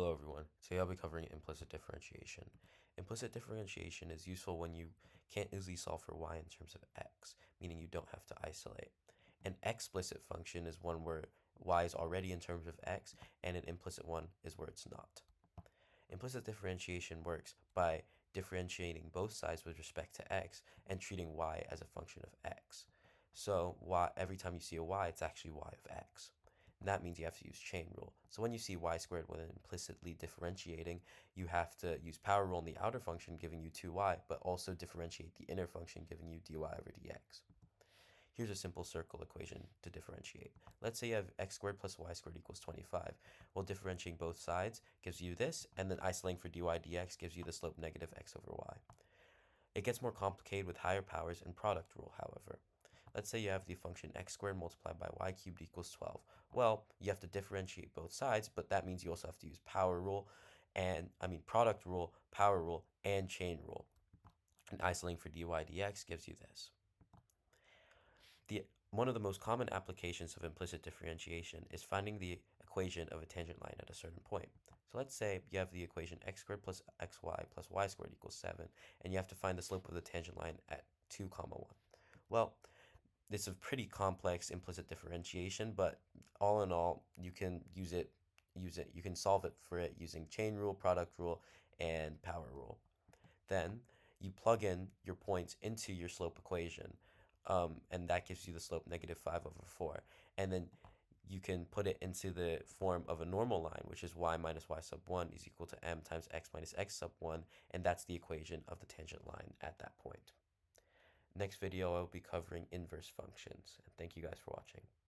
Hello everyone. Today I'll be covering implicit differentiation. Implicit differentiation is useful when you can't easily solve for y in terms of x, meaning you don't have to isolate. An explicit function is one where y is already in terms of x, and an implicit one is where it's not. Implicit differentiation works by differentiating both sides with respect to x and treating y as a function of x. So every time you see a y, it's actually y of x. And that means you have to use chain rule. So when you see y squared when implicitly differentiating, you have to use power rule in the outer function giving you 2y, but also differentiate the inner function giving you dy over dx. Here's a simple circle equation to differentiate. Let's say you have x squared plus y squared equals 25. Well, differentiating both sides gives you this, and then isolating for dy dx gives you the slope negative x over y. It gets more complicated with higher powers and product rule, however. Let's say you have the function x squared multiplied by y cubed equals 12. Well, you have to differentiate both sides, but that means you also have to use product rule, power rule, and chain rule. And isolating for dy dx gives you this. One of the most common applications of implicit differentiation is finding the equation of a tangent line at a certain point. So let's say you have the equation x squared plus xy plus y squared equals 7, and you have to find the slope of the tangent line at 2, 1. Well, it's a pretty complex implicit differentiation, but all in all, you can you can solve it for it using chain rule, product rule, and power rule. Then you plug in your points into your slope equation, and that gives you the slope negative 5 over 4. And then you can put it into the form of a normal line, which is y minus y sub 1 is equal to m times x minus x sub 1, and that's the equation of the tangent line at that point. Next video, I will be covering inverse functions, and thank you guys for watching.